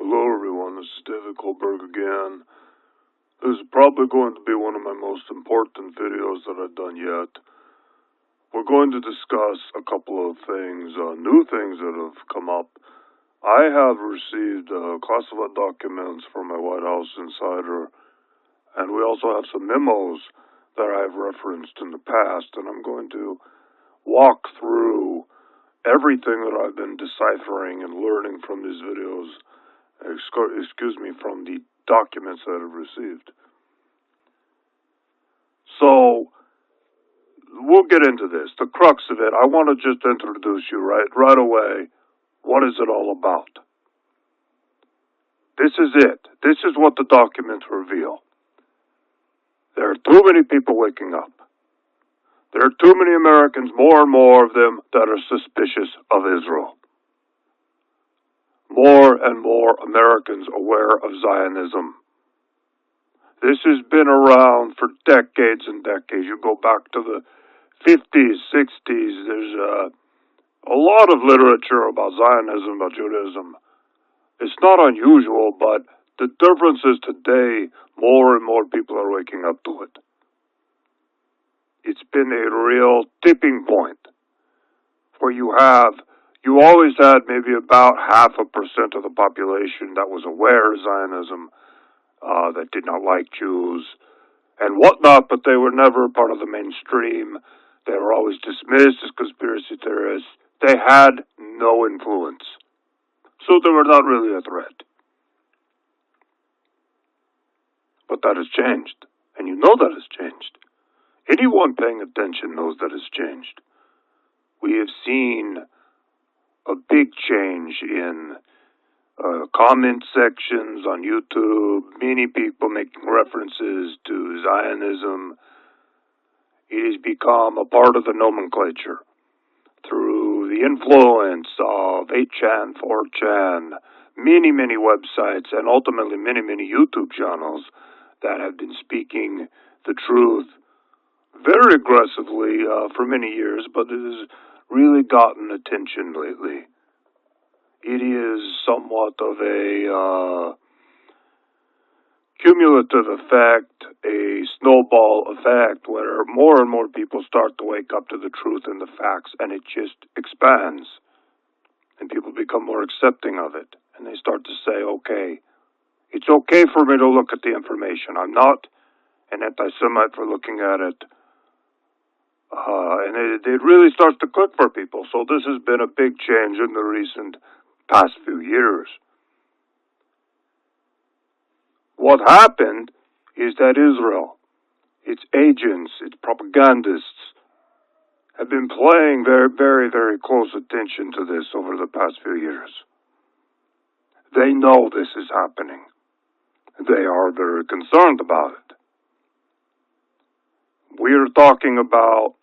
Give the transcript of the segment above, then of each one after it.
Hello everyone, this is David Goldberg again. This is probably going to be one of my most important videos that I've done yet. We're going to discuss a couple of things, new things that have come up. I have received classified documents from my White House insider, and we also have some memos that I've referenced in the past, and I'm going to walk through everything that I've been deciphering and learning from these videos. From the documents that I've received. So, we'll get into this. The crux of it, I want to just introduce you right away. What is it all about? This is it. This is what the documents reveal. There are too many people waking up. There are too many Americans, more and more of them, that are suspicious of Israel. More and more Americans aware of Zionism. This has been around for decades and decades. You go back to the 50s, 60s, there's a lot of literature about Zionism, about Judaism. It's not unusual, but the difference is today, more and more people are waking up to it. It's been a real tipping point where you always had maybe about 0.5% of the population that was aware of Zionism, that did not like Jews and whatnot, but they were never part of the mainstream. They were always dismissed as conspiracy theorists. They had no influence. So they were not really a threat. But that has changed. And you know that has changed. Anyone paying attention knows that has changed. We have seen a big change in comment sections on YouTube, many people making references to Zionism. It has become a part of the nomenclature through the influence of 8chan, 4chan, many websites, and ultimately many YouTube channels that have been speaking the truth very aggressively for many years, but it has really gotten attention lately. It is somewhat of a cumulative effect, a snowball effect, where more and more people start to wake up to the truth and the facts, and it just expands. And people become more accepting of it. And they start to say, okay, it's okay for me to look at the information. I'm not an anti-Semite for looking at it. And it really starts to click for people. So this has been a big change in the recent past few years. What happened is that Israel, its agents, its propagandists, have been paying very close attention to this over the past few years. They know this is happening. They are very concerned about it. We are talking about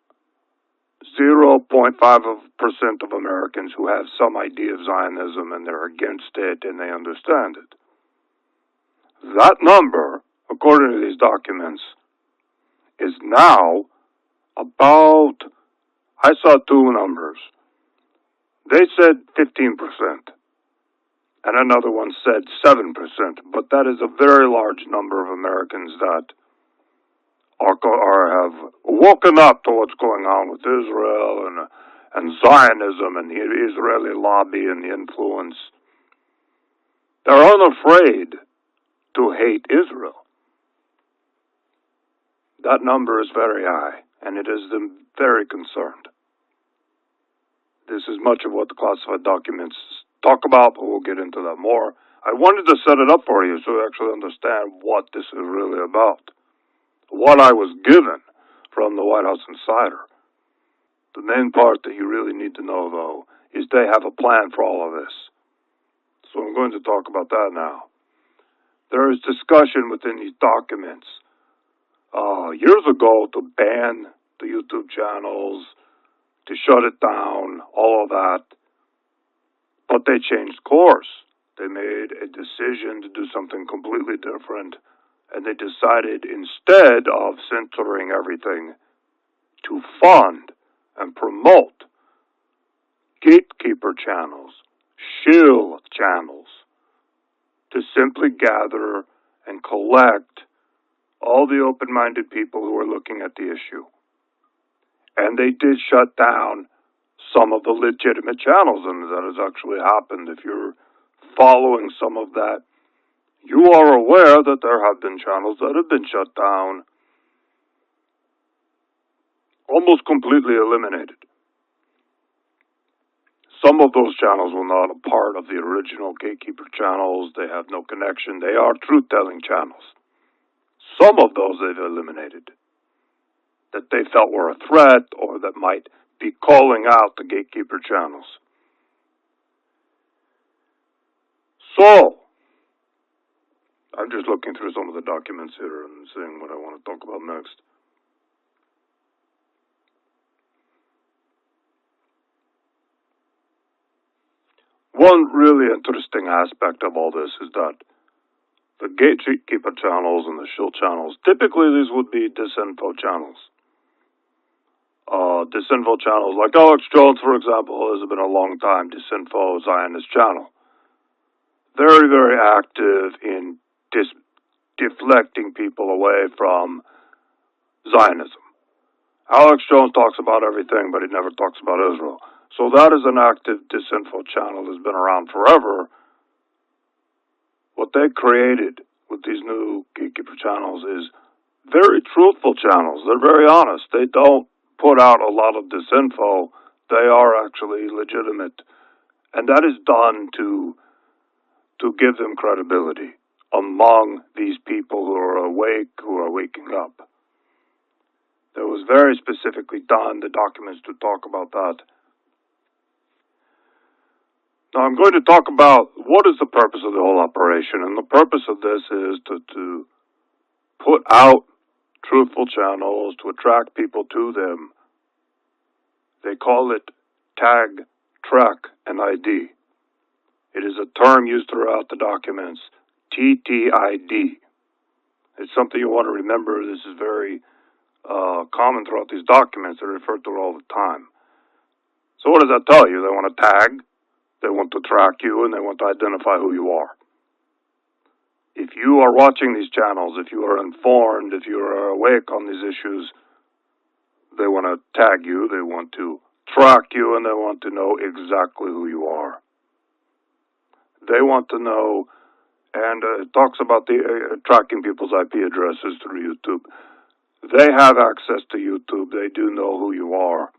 0.5% of Americans who have some idea of Zionism and they're against it and they understand it. That number, according to these documents, is now about, I saw two numbers. They said 15%, and another one said 7%, but that is a very large number of Americans that have woken up to what's going on with Israel and Zionism and the Israeli lobby and the influence. They're unafraid to hate Israel. That number is very high, and it has them very concerned. This is much of what the classified documents talk about, but we'll get into that more. I wanted to set it up for you so you actually understand what this is really about. What I was given from the White House insider. The main part that you really need to know, though, is they have a plan for all of this. So I'm going to talk about that now. There is discussion within these documents years ago to ban the YouTube channels, to shut it down, all of that. But they changed course. They made a decision to do something completely different. And they decided, instead of censoring everything, to fund and promote gatekeeper channels, shill channels, to simply gather and collect all the open-minded people who are looking at the issue. And they did shut down some of the legitimate channels, and that has actually happened. If you're following some of that, you are aware that there have been channels that have been shut down, almost completely eliminated. Some of those channels were not a part of the original Gatekeeper channels. They have no connection. They are truth-telling channels. Some of those they've eliminated that they felt were a threat or that might be calling out the Gatekeeper channels. So, I'm just looking through some of the documents here and seeing what I want to talk about next. One really interesting aspect of all this is that the Gatekeeper channels and the shield channels, typically these would be disinfo channels. Disinfo channels, like Alex Jones, for example, has been a long time disinfo Zionist channel. Very, very active in deflecting people away from Zionism. Alex Jones talks about everything, but he never talks about Israel. So that is an active disinfo channel that's been around forever. What they created with these new Gatekeeper channels is very truthful channels. They're very honest. They don't put out a lot of disinfo. They are actually legitimate. And that is done to give them credibility among these people who are awake, who are waking up. That was very specifically done, the documents to talk about that. Now I'm going to talk about what is the purpose of the whole operation, and the purpose of this is to put out truthful channels, to attract people to them. They call it tag, track, and ID. It is a term used throughout the documents, TTID. It's something you want to remember. This is very common throughout these documents. They're referred to it all the time. So what does that tell you? They want to tag, they want to track you, and they want to identify who you are. If you are watching these channels, if you are informed, if you are awake on these issues, they want to tag you, they want to track you, and they want to know exactly who you are. They want to know, and it talks about the tracking people's IP addresses through YouTube. They have access to YouTube. They do know who you are.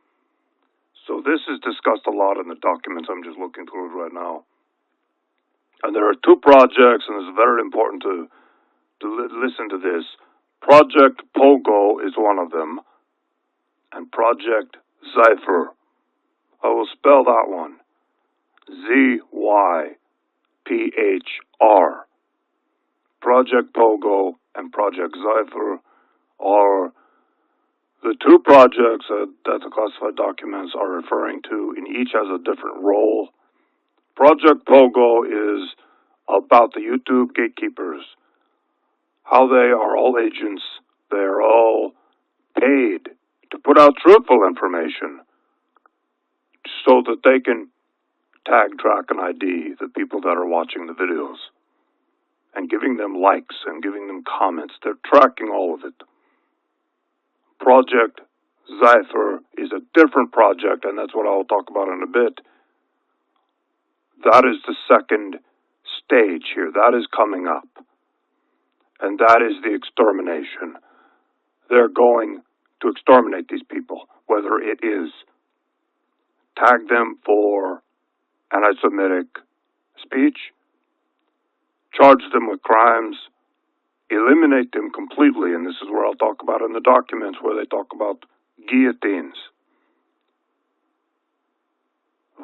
So this is discussed a lot in the documents. I'm just looking through it right now. And there are two projects, and it's very important to listen to this. Project Pogo is one of them, and Project Zyphr. I will spell that one. Zyphr. Project Pogo and Project Zyphr are the two projects that the classified documents are referring to, and each has a different role. Project Pogo is about the YouTube gatekeepers, how they are all agents. They are all paid to put out truthful information so that they can tag, track, and ID the people that are watching the videos and giving them likes and giving them comments. They're tracking all of it. Project Zyphr is a different project, and that's what I'll talk about in a bit. That is the second stage here. That is coming up. And that is the extermination. They're going to exterminate these people, whether it is tag them for anti-Semitic speech, charge them with crimes, eliminate them completely, and this is where I'll talk about in the documents where they talk about guillotines,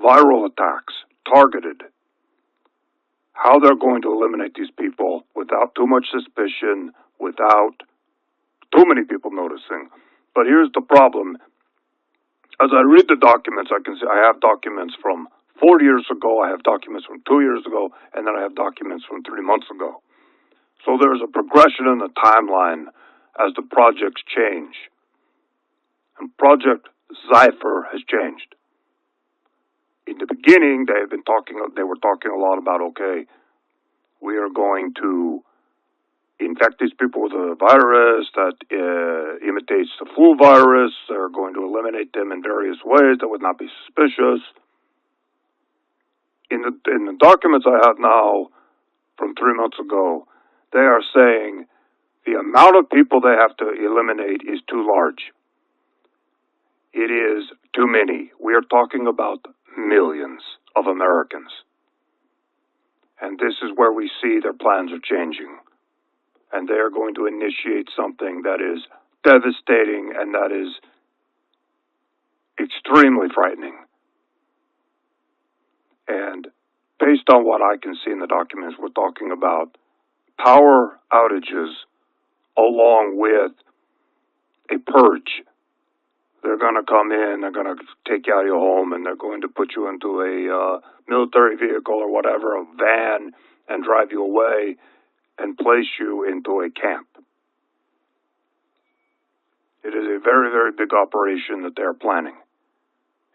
viral attacks, targeted, how they're going to eliminate these people without too much suspicion, without too many people noticing. But here's the problem. As I read the documents, I can see I have documents from 4 years ago, I have documents from 2 years ago, and then I have documents from 3 months ago. So there's a progression in the timeline as the projects change. And Project Zyphr has changed. In the beginning, they were talking a lot about, okay, We are going to infect these people with a virus that imitates the flu virus. They're going to eliminate them in various ways that would not be suspicious. In the documents I have now from 3 months ago, they are saying the amount of people they have to eliminate is too large. It is too many. We are talking about millions of Americans. And this is where we see their plans are changing. And they are going to initiate something that is devastating and that is extremely frightening. And based on what I can see in the documents, we're talking about power outages along with a purge. They're going to come in, they're going to take you out of your home, and they're going to put you into a military vehicle or whatever, a van, and drive you away and place you into a camp. It is a very, very big operation that they're planning.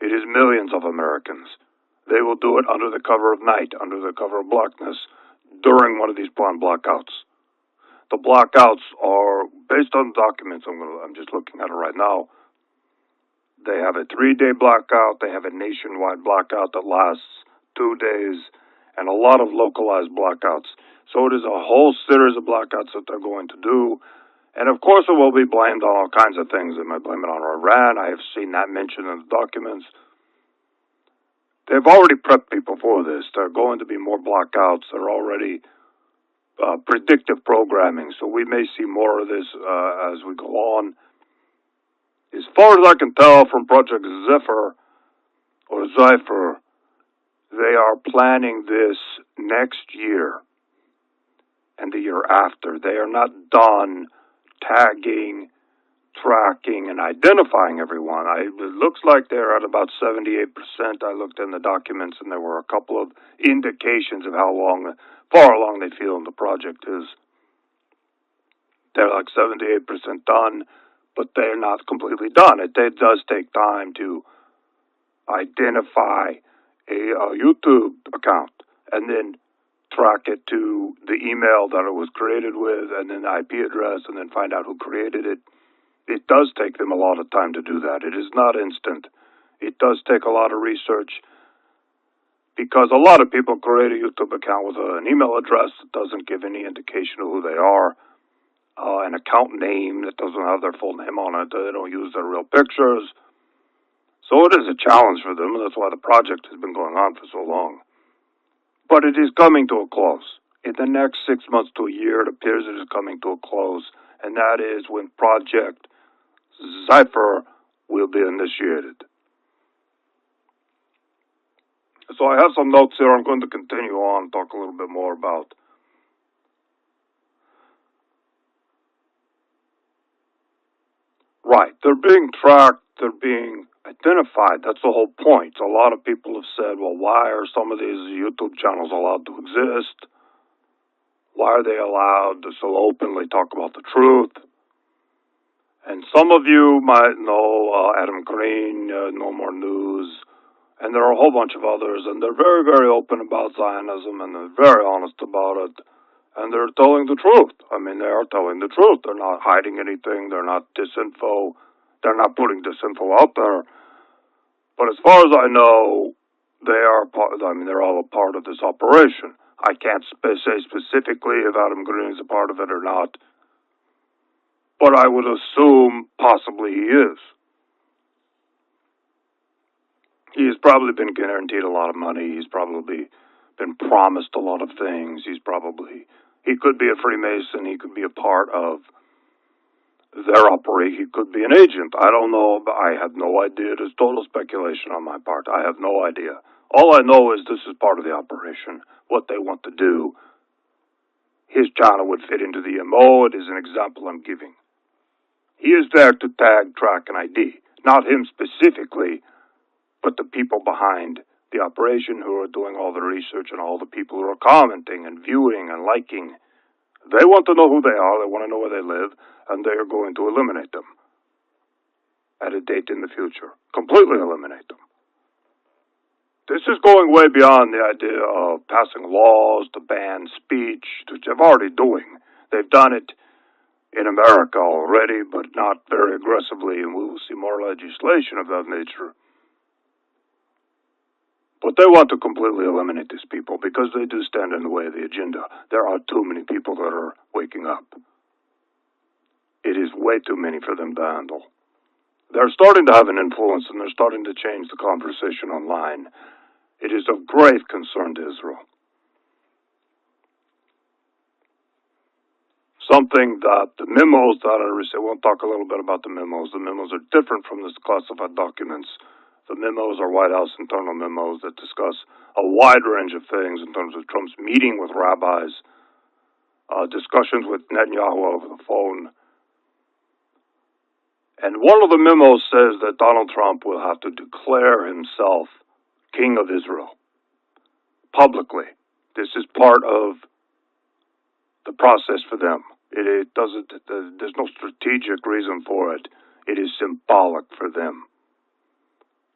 It is millions of Americans. They will do it under the cover of night, under the cover of blackness, during one of these planned blackouts. The blackouts are based on documents. I'm just looking at it right now. They have a 3-day blackout. They have a nationwide blackout that lasts 2 days, and a lot of localized blackouts. So it is a whole series of blackouts that they're going to do. And of course it will be blamed on all kinds of things. They might blame it on Iran. I have seen that mentioned in the documents. They've already prepped people for this. There are going to be more blackouts. They're already predictive programming. So we may see more of this as we go on. As far as I can tell from Project Zyphr, or Zyphr, they are planning this next year and the year after. They are not done tagging, tracking, and identifying everyone. It looks like they're at about 78%. I looked in the documents, and there were a couple of indications of far along they feel the project is. They're like 78% done, but they're not completely done. It does take time to identify a YouTube account and then track it to the email that it was created with and then the IP address and then find out who created it. It does take them a lot of time to do that. It is not instant. It does take a lot of research because a lot of people create a YouTube account with an email address that doesn't give any indication of who they are, an account name that doesn't have their full name on it. They don't use their real pictures. So it is a challenge for them, and that's why the project has been going on for so long. But it is coming to a close. In the next 6 months to a year, it appears it is coming to a close, and that is when Project Zyphr will be initiated. So I have some notes here. I'm going to continue on and talk a little bit more about. Right, they're being tracked, they're being identified. That's the whole point. A lot of people have said, well, why are some of these YouTube channels allowed to exist? Why are they allowed to so openly talk about the truth? And some of you might know Adam Green, No More News, and there are a whole bunch of others, and they're very, very open about Zionism, and they're very honest about it, and they're telling the truth. I mean, they are telling the truth. They're not hiding anything. They're not disinfo. They're not putting disinfo out there. But as far as I know, they're all a part of this operation. I can't say specifically if Adam Green is a part of it or not, but I would assume possibly he is. He has probably been guaranteed a lot of money. He's probably been promised a lot of things. He could be a Freemason. He could be a part of their operation. He could be an agent. I don't know. But I have no idea. It is total speculation on my part. I have no idea. All I know is this is part of the operation, what they want to do. His channel would fit into the MO. It is an example I'm giving. He is there to tag, track, and ID. Not him specifically, but the people behind the operation who are doing all the research and all the people who are commenting and viewing and liking. They want to know who they are. They want to know where they live, and they are going to eliminate them at a date in the future. Completely eliminate them. This is going way beyond the idea of passing laws to ban speech, which they're already doing. They've done it in America already, but not very aggressively, and we will see more legislation of that nature. But they want to completely eliminate these people because they do stand in the way of the agenda. There are too many people that are waking up. It is way too many for them to handle. They're starting to have an influence, and they're starting to change the conversation online. It is of grave concern to Israel. Something that the memos that I received, we'll talk a little bit about the memos. The memos are different from the classified documents. The memos are White House internal memos that discuss a wide range of things in terms of Trump's meeting with rabbis, discussions with Netanyahu over the phone. And one of the memos says that Donald Trump will have to declare himself King of Israel publicly. This is part of the process for them. It doesn't. There's no strategic reason for it. It is symbolic for them.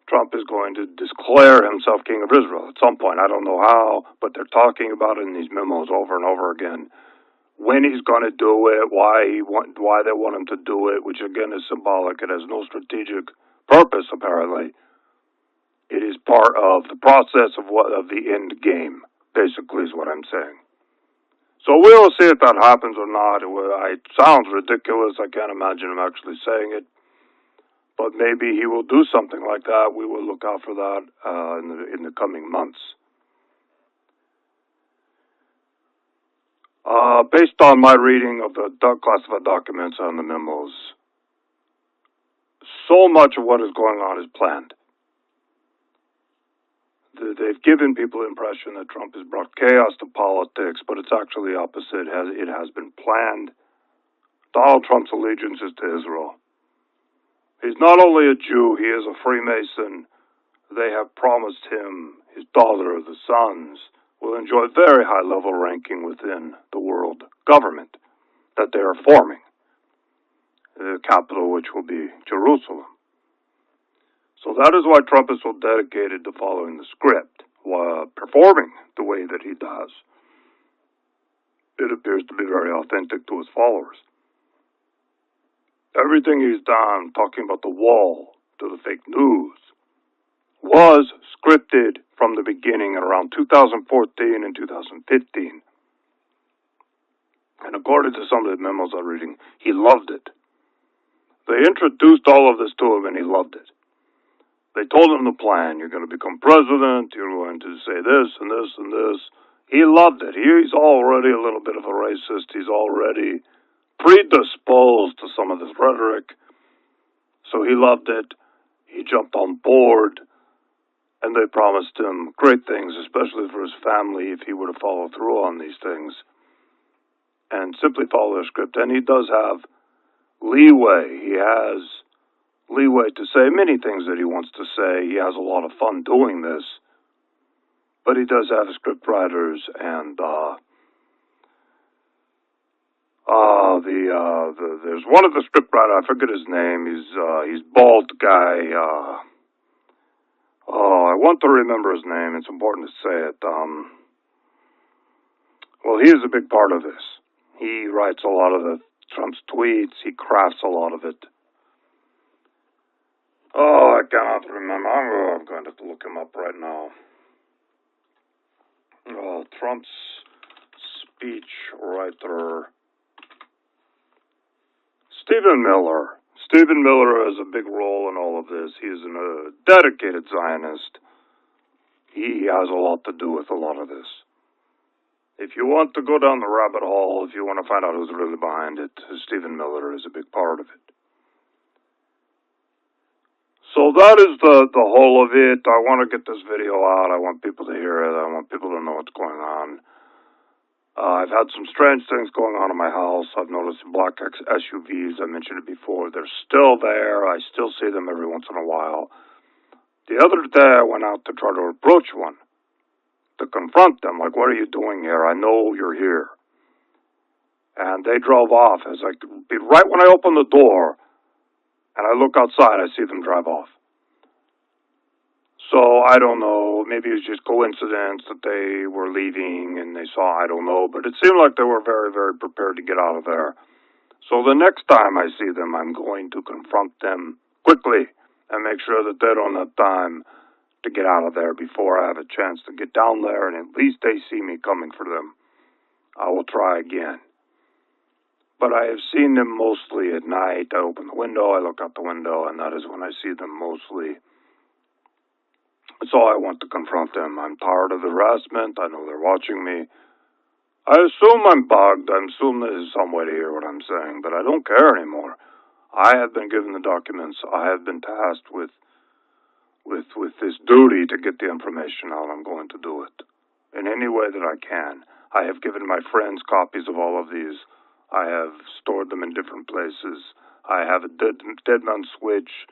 Trump is going to declare himself King of Israel at some point. I don't know how, but they're talking about it in these memos over and over again. When he's going to do it, why they want him to do it, which again is symbolic. It has no strategic purpose, apparently. It is part of the process of the end game, basically, is what I'm saying. So we will see if that happens or not. It sounds ridiculous. I can't imagine him actually saying it. But maybe he will do something like that. We will look out for that in the coming months. Based on my reading of the classified documents and the memos, so much of what is going on is planned. They've given people the impression that Trump has brought chaos to politics, but it's actually the opposite. It has been planned. Donald Trump's allegiance is to Israel. He's not only a Jew, he is a Freemason. They have promised him, his daughter, the sons, will enjoy very high-level ranking within the world government that they are forming, the capital which will be Jerusalem. So that is why Trump is so dedicated to following the script, while performing the way that he does. It appears to be very authentic to his followers. Everything he's done, talking about the wall to the fake news, was scripted from the beginning at around 2014 and 2015. And according to some of the memos I'm reading, he loved it. They introduced all of this to him and he loved it. They told him the plan. You're going to become president. You're going to say this and this and this. He loved it. He's already a little bit of a racist. He's already predisposed to some of this rhetoric. So he loved it. He jumped on board. And they promised him great things, especially for his family, if he were to follow through on these things and simply follow their script. And he does have leeway. He has leeway to say many things that he wants to say. He has a lot of fun doing this. But he does have script writers, and there's one of the script writers, I forget his name. He's bald guy. I want to remember his name. It's important to say it. Well, he is a big part of this. He writes a lot of Trump's tweets. He crafts a lot of it. I cannot remember. I'm going to have to look him up right now. Trump's speech writer. Stephen Miller. Stephen Miller has a big role in all of this. He is a dedicated Zionist. He has a lot to do with a lot of this. If you want to go down the rabbit hole, if you want to find out who's really behind it, Stephen Miller is a big part of it. So that is the whole of it. I want to get this video out. I want people to hear it. I want people to know what's going on. I've had some strange things going on in my house. I've noticed black SUVs. I mentioned it before. They're still there. I still see them every once in a while. The other day, I went out to try to approach one, to confront them. Like, what are you doing here? I know you're here. And they drove off. As right when I opened the door, and I look outside, I see them drive off. So I don't know, maybe it was just coincidence that they were leaving and they saw, I don't know, but it seemed like they were very, very prepared to get out of there. So the next time I see them, I'm going to confront them quickly and make sure that they don't have time to get out of there before I have a chance to get down there, and at least they see me coming for them. I will try again. But I have seen them mostly at night. I open the window, I look out the window, and that is when I see them mostly. So I want to confront them. I'm tired of the harassment. I know they're watching me. I assume I'm bugged. I assume there's some way to hear what I'm saying, but I don't care anymore. I have been given the documents. I have been tasked with this duty to get the information out. I'm going to do it in any way that I can. I have given my friends copies of all of these. I have stored them in different places. I have a dead man switch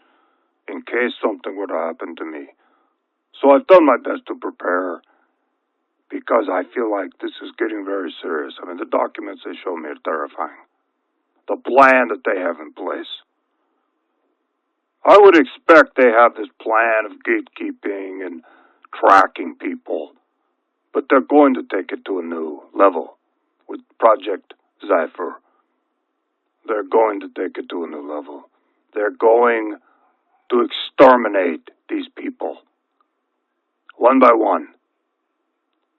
in case something were to happen to me. So I've done my best to prepare because I feel like this is getting very serious. I mean, the documents they show me are terrifying. The plan that they have in place. I would expect they have this plan of gatekeeping and tracking people, but they're going to take it to a new level with Project Zyphr. They're going to take it to a new level. They're going to exterminate these people, one by one,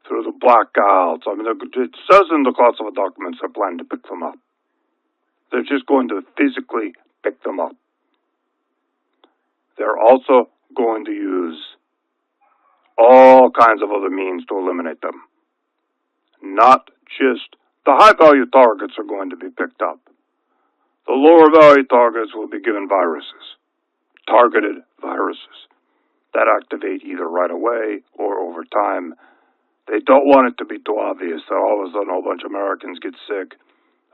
through the blackouts. I mean, it says in the classified documents they're planning to pick them up. They're just going to physically pick them up. They're also going to use all kinds of other means to eliminate them. Not just the high-value targets are going to be picked up. The lower-value targets will be given viruses, targeted viruses, that activate either right away or over time. They don't want it to be too obvious that all of a sudden a whole bunch of Americans get sick.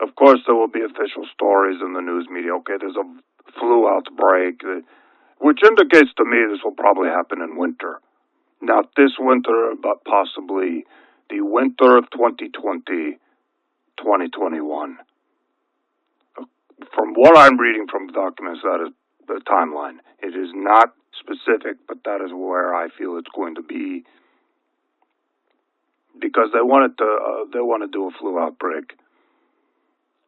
Of course, there will be official stories in the news media. Okay, there's a flu outbreak, which indicates to me this will probably happen in winter. Not this winter, but possibly the winter of 2020, 2021. From what I'm reading from the documents, that is the timeline. It is not specific, but that is where I feel it's going to be, because they want to do a flu outbreak,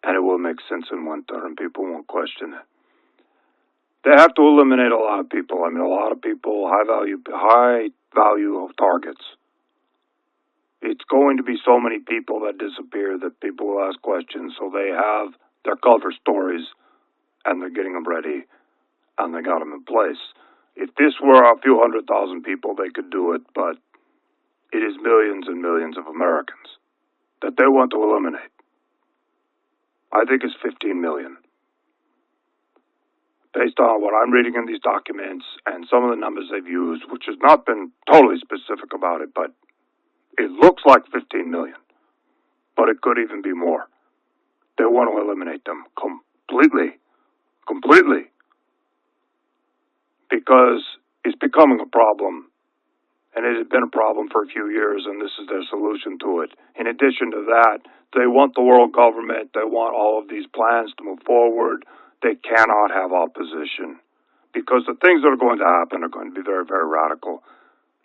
and it will make sense in winter, and people won't question it. They have to eliminate a lot of people. I mean, a lot of people, high value of targets. It's going to be so many people that disappear that people will ask questions, so they have their cover stories, and they're getting them ready, and they got them in place. If this were a few 100,000 people, they could do it, but it is millions and millions of Americans that they want to eliminate. I think it's 15 million. Based on what I'm reading in these documents and some of the numbers they've used, which has not been totally specific about it, but it looks like 15 million. But it could even be more. They want to eliminate them completely. Because it's becoming a problem. And it has been a problem for a few years, and this is their solution to it. In addition to that, they want the world government, they want all of these plans to move forward. They cannot have opposition, because the things that are going to happen are going to be very, very radical.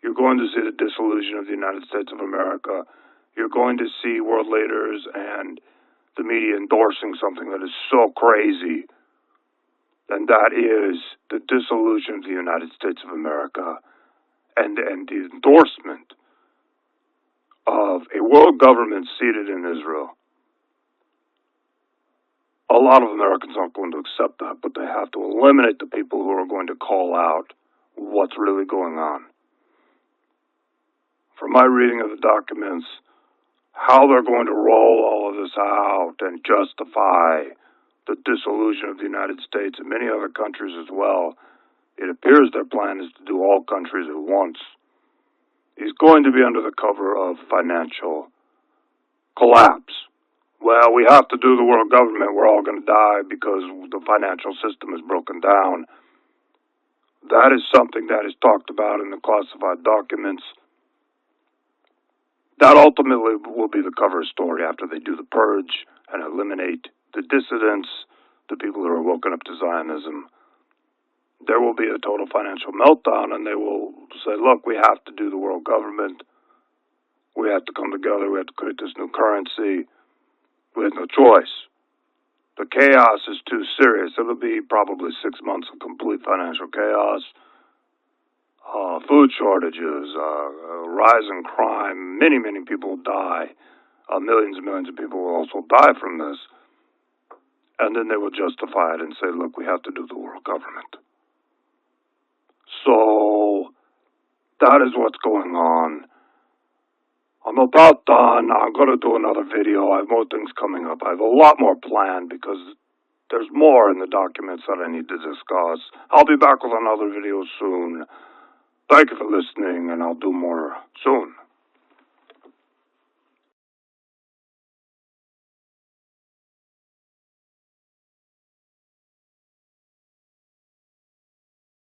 You're going to see the dissolution of the United States of America. You're going to see world leaders and the media endorsing something that is so crazy, and that is the dissolution of the United States of America and the endorsement of a world government seated in Israel. A lot of Americans aren't going to accept that, but they have to eliminate the people who are going to call out what's really going on. From my reading of the documents, how they're going to roll all of this out and justify the dissolution of the United States and many other countries as well, it appears their plan is to do all countries at once. Is going to be under the cover of financial collapse. Well, we have to do the world government. We're all going to die because the financial system is broken down. That is something that is talked about in the classified documents. That ultimately will be the cover story after they do the purge and eliminate the dissidents, the people who are woken up to Zionism. there will be a total financial meltdown, and they will say, look, we have to do the world government. We have to come together. We have to create this new currency. We have no choice. The chaos is too serious. It'll be probably 6 months of complete financial chaos, food shortages, rise in crime. Many, many people die. Millions and millions of people will also die from this. And then they will justify it and say, look, we have to do the world government. So that is what's going on. I'm about done. I'm going to do another video. I have more things coming up. I have a lot more planned because there's more in the documents that I need to discuss. I'll be back with another video soon. Thank you for listening, and I'll do more soon.